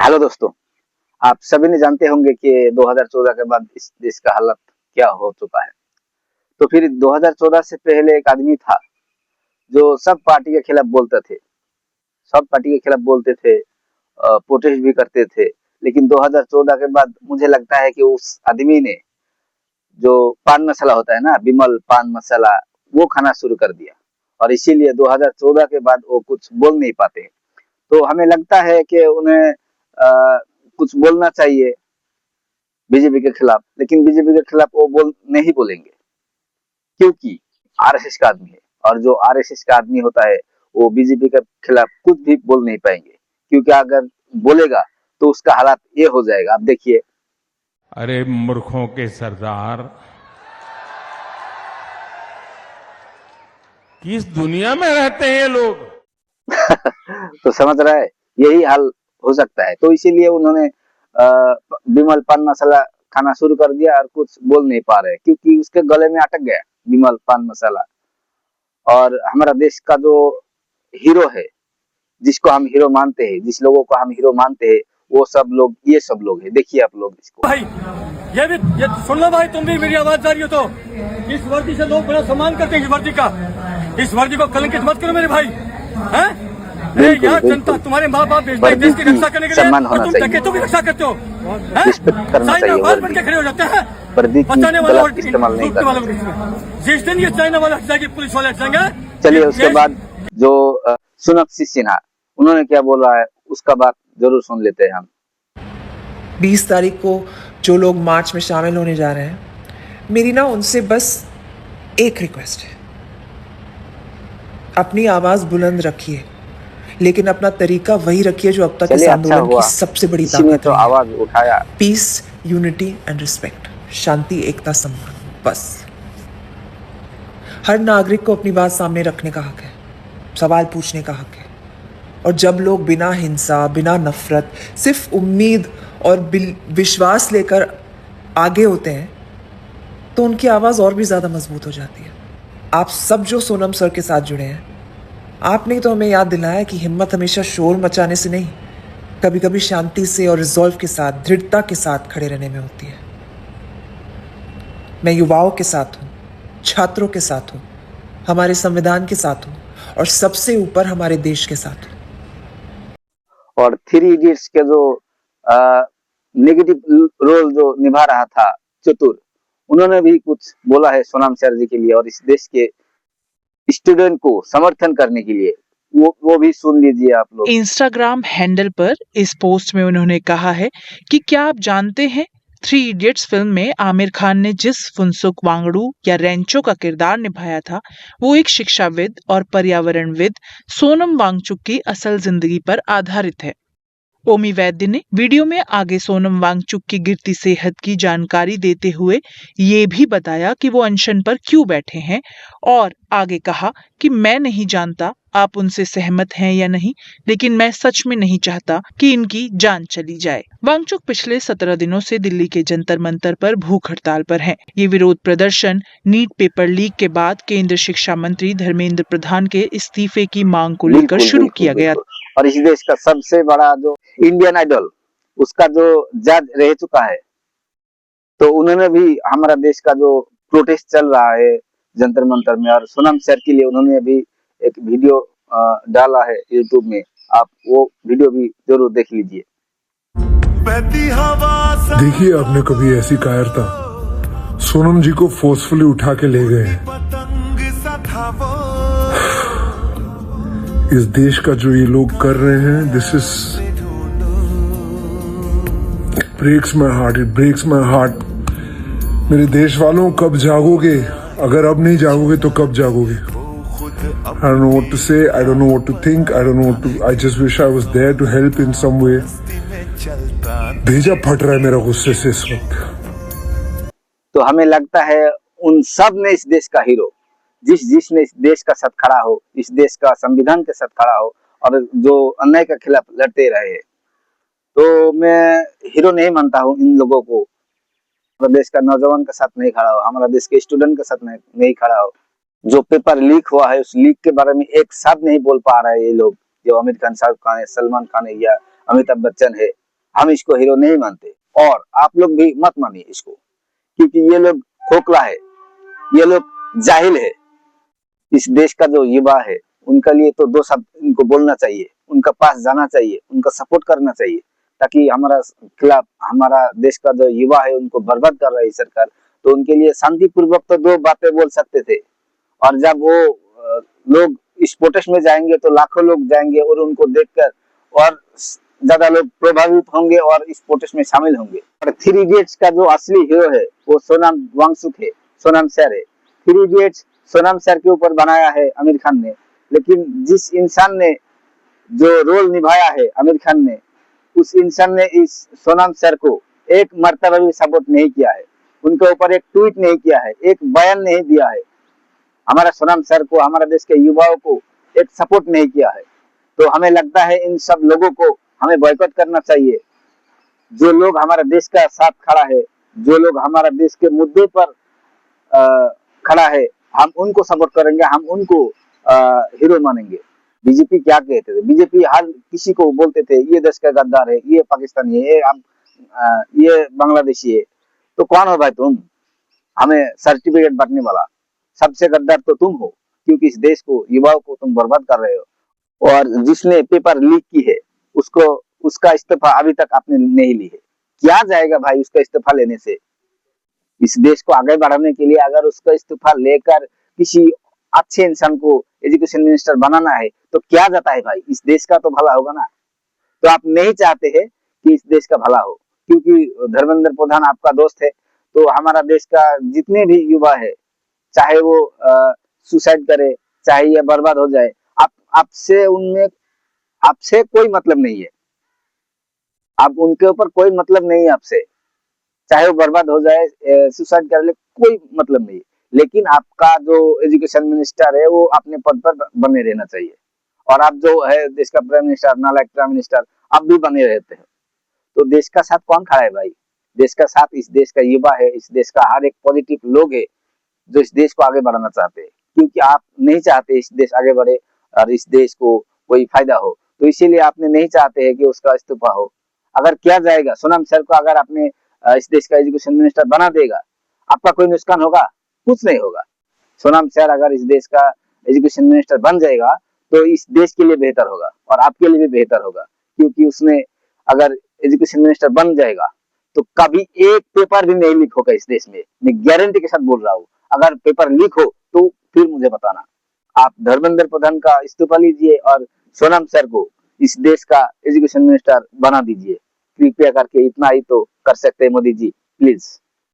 Hello दोस्तों। आप सभी ने जानते होंगे कि 2014 के बाद इस देश का हालत क्या हो चुका है। तो फिर 2014 से पहले एक आदमी था जो सब पार्टी के खिलाफ बोलते थे, सब पार्टी के खिलाफ बोलते थे, प्रोटेस्ट भी करते थे। लेकिन 2014 के बाद मुझे लगता है कि उस आदमी ने जो पान मसाला होता है ना, विमल पान मसाला, वो खाना शुरू कर दिया। और इसीलिए 2014 के बाद वो कुछ बोल नहीं पाते। तो हमें लगता है कि उन्हें कुछ बोलना चाहिए बीजेपी के खिलाफ, लेकिन बीजेपी के खिलाफ वो नहीं बोलेंगे, क्योंकि आरएसएस का आदमी है। और जो आरएसएस का आदमी होता है वो बीजेपी के खिलाफ कुछ भी बोल नहीं पाएंगे, क्योंकि अगर बोलेगा तो उसका हालात ये हो जाएगा। आप देखिए। अरे मूर्खों के सरदार, किस दुनिया में रहते हैं ये लोग। तो समझ रहा है, यही हाल हो सकता है। तो इसीलिए उन्होंने विमल पान मसाला खाना शुरू कर दिया और कुछ बोल नहीं पा रहे, क्योंकि उसके गले में अटक गया विमल पान मसाला। और हमारा देश का जो हीरो है, जिसको हम हीरो मानते हैं, जिस लोगों को हम हीरो मानते हैं, वो सब लोग, ये सब लोग हैं। देखिए आप लोग इसको। भाई ये सुन लो भाई, तुम भी मेरी आवाज जा रही हो तो इस वर्दी से लोग बड़ा सम्मान करते हैं। इस वर्दी का, इस वर्दी को कलंकित मत करो मेरे भाई। हैं? अरे यार, जनता तुम्हारे माँ बाप देश की रक्षा करने के लिए, और तुम डकैतों की रक्षा करते हो। चाइना वाल बन के खड़े हो जाते हैं, बचाने वाला और लूटने वाला। जिस दिन ये चाइना वाला हट जाएगी, पुलिस वाले हट जाएंगे। चलिए उसके बाद जो सोनाक्षी सिन्हा, उन्होंने क्या बोला है उसका बात जरूर सुन लेते हैं हम। 20 तारीख को जो लोग मार्च में शामिल होने जा रहे हैं, मेरी ना उनसे बस एक रिक्वेस्ट है, अपनी आवाज बुलंद रखिए, लेकिन अपना तरीका वही रखिए जो अब तक इस आंदोलन की सबसे बड़ी ताकत तो आवाज उठाया। पीस, यूनिटी एंड रिस्पेक्ट, शांति, एकता, सम्मान। बस हर नागरिक को अपनी बात सामने रखने का हक है, सवाल पूछने का हक है। और जब लोग बिना हिंसा, बिना नफरत, सिर्फ उम्मीद और विश्वास लेकर आगे होते हैं, तो उनकी आवाज़ और भी ज़्यादा मजबूत हो जाती है। आप सब जो सोनम सर के साथ जुड़े हैं, आपने तो हमें याद दिलाया कि हिम्मत हमेशा शोर मचाने से नहीं, कभी कभी शांति से और रिजॉल्व के साथ, दृढ़ता के साथ खड़े रहने में होती है। मैं युवाओं के साथ हूँ, छात्रों के साथ हूँ, हमारे संविधान के साथ हूँ, और सबसे ऊपर हमारे देश के साथ हूँ। और 3 इडियट्स के जो नेगेटिव रोल जो निभा रहा था चतुर, उन्होंने भी कुछ बोला है सोनम सर जी के लिए और इस देश के स्टूडेंट को समर्थन करने के लिए। वो भी सुन लीजिए आप लोग। इंस्टाग्राम हैंडल पर इस पोस्ट में उन्होंने कहा है कि क्या आप जानते हैं, 3 इडियट्स फिल्म में आमिर खान ने जिस फुनसुक वांगडू या रेंचो का किरदार निभाया था, वो एक शिक्षाविद और पर्यावरणविद सोनम वांगचुक की असल जिंदगी पर आधारित है। ओमी वैद्य ने वीडियो में आगे सोनम वांगचुक की गिरती सेहत की जानकारी देते हुए ये भी बताया कि वो अनशन पर क्यों बैठे हैं, और आगे कहा कि मैं नहीं जानता आप उनसे सहमत हैं या नहीं, लेकिन मैं सच में नहीं चाहता कि इनकी जान चली जाए। वांगचुक पिछले 17 दिनों से दिल्ली के जंतर मंतर पर भूख हड़ताल पर हैं। ये विरोध प्रदर्शन नीट पेपर लीक के बाद केंद्र शिक्षा मंत्री धर्मेंद्र प्रधान के इस्तीफे की मांग को लेकर शुरू किया गया। और इस देश का सबसे बड़ा जो इंडियन आइडल, उसका जो जज रह चुका है, तो उन्होंने भी हमारा देश का जो प्रोटेस्ट चल रहा है जंतर मंतर में, और सोनम सर के लिए उन्होंने भी एक वीडियो डाला है यूट्यूब में। आप वो वीडियो भी जरूर देख लीजिए। देखिए, आपने कभी ऐसी कायरता, सोनम जी को फोर्सफुली उठा के ले गए हैं। इस देश का जो ये लोग कर रहे हैं, this is breaks my heart, it breaks my heart. मेरे देश वालों, कब जागोगे? अगर अब नहीं जागोगे तो कब जागोगे? I don't know what to say, I don't know what to think, I don't know what to, I just wish I was there to help in some way. भेजा फट रहा है मेरा गुस्से से इस वक्त। तो हमें लगता है उन सब ने इस देश का हीरो, जिसने इस देश का साथ खड़ा हो, इस देश का संविधान के साथ खड़ा हो, और जो अन्याय के खिलाफ लड़ते रहे, तो मैं हीरो नहीं मानता हूँ इन लोगों को। हमारा देश का नौजवान के साथ नहीं खड़ा हो, हमारा देश के स्टूडेंट के साथ नहीं खड़ा हो। जो पेपर लीक हुआ है, उस लीक के बारे में एक साथ नहीं बोल पा रहे ये लोग, जो आमिर खान, शाहरुख खान है, सलमान खान है या अमिताभ बच्चन है, हम इसको हीरो नहीं मानते, और आप लोग भी मत मानिए इसको, क्योंकि ये लोग खोखला है, ये लोग जाहिल है। इस देश का जो युवा है उनका लिए तो दो शब्द इनको बोलना चाहिए, उनका पास जाना चाहिए, उनका सपोर्ट करना चाहिए, ताकि हमारा खिलाफ हमारा देश का जो युवा है उनको बर्बाद कर रही है सरकार, तो उनके लिए शांतिपूर्वक तो दो बातें बोल सकते थे। और जब वो लोग इस प्रोटेस्ट में जाएंगे तो लाखों लोग जाएंगे और उनको देखकर और ज्यादा लोग प्रभावित होंगे और इस प्रोटेस्ट में शामिल होंगे। और थ्री इडियट्स का जो असली हीरो है वो सोनम वांगचुक है, सोनम शेर है। थ्री इडियट्स सोनम शेर के ऊपर बनाया है आमिर खान ने, लेकिन जिस इंसान ने जो रोल निभाया है आमिर खान ने, उस इंसान ने इस सोनम शेर को एक मर्तबा भी सपोर्ट नहीं किया है, उनके ऊपर एक ट्वीट नहीं किया है, एक बयान नहीं दिया है, हमारा सोनम शेर को, हमारा देश के युवाओं को एक सपोर्ट नहीं किया है। तो हमें लगता है इन सब लोगों को हमें बॉयकॉट करना चाहिए। जो लोग हमारा देश का साथ खड़ा है, जो लोग हमारा देश के मुद्दे पर खड़ा है, हम उनको सपोर्ट करेंगे, हम उनको हीरो मानेंगे। बीजेपी क्या कहते थे, बीजेपी हर किसी को बोलते थे ये देश का गद्दार है, ये पाकिस्तानी है, ये बांग्लादेशी है। तो कौन हो भाई तुम हमें सर्टिफिकेट बांटने वाला? सबसे गद्दार तो तुम हो, क्योंकि इस देश को, युवाओं को तुम बर्बाद कर रहे हो। और जिसने पेपर लीक की है उसको, उसका इस्तीफा अभी तक आपने नहीं ली है। क्या जाएगा भाई उसका इस्तीफा लेने से? इस देश को आगे बढ़ाने के लिए अगर उसका इस्तीफा लेकर किसी अच्छे इंसान को एजुकेशन मिनिस्टर बनाना है तो क्या जाता है भाई, इस देश का तो भला होगा ना। तो आप नहीं चाहते हैं कि इस देश का भला हो, क्योंकि धर्मेंद्र प्रधान आपका दोस्त है, तो हमारा देश का जितने भी युवा है, चाहे वो सुसाइड करे, चाहे ये बर्बाद हो जाए, आपसे उनमें आपसे कोई मतलब नहीं है, आप उनके ऊपर कोई मतलब नहीं है आपसे, चाहे वो बर्बाद हो जाए, सुसाइड कर ले, कोई मतलब नहीं है। लेकिन आपका जो एजुकेशन मिनिस्टर है वो अपने पद पर बने रहना चाहिए, और आप जो है देश का प्राइम मिनिस्टर, नालायक प्राइम मिनिस्टर, आप भी बने रहते हैं। तो देश का साथ कौन खड़ा है भाई? देश का साथ इस देश का युवा है, इस देश का हर एक पॉजिटिव लोग है जो इस देश को आगे बढ़ाना चाहते हैं, क्योंकि आप नहीं चाहते इस देश आगे बढ़े और इस देश को कोई फायदा हो, तो इसीलिए आपने नहीं चाहते हैं कि उसका इस्तीफा हो। अगर क्या जाएगा, सोनम शेर को अगर आपने इस देश का एजुकेशन मिनिस्टर बना देगा, आपका कोई नुकसान होगा? कुछ नहीं होगा। सोनम शेर अगर इस देश का एजुकेशन मिनिस्टर बन जाएगा तो इस देश के लिए बेहतर होगा और आपके लिए भी बेहतर होगा, क्योंकि उसने अगर एजुकेशन मिनिस्टर बन जाएगा तो कभी एक पेपर भी नहीं लीक होगा इस देश में। मैं गारंटी के साथ बोल रहा हूँ, अगर पेपर लीक हो तो फिर मुझे बताना। आप धर्मेंद्र प्रधान का इस्तीफा लीजिए और सोनम शेर को इस देश का एजुकेशन मिनिस्टर बना दीजिए, कृपया करके। इतना ही तो कर सकते हैं मोदी जी, प्लीज।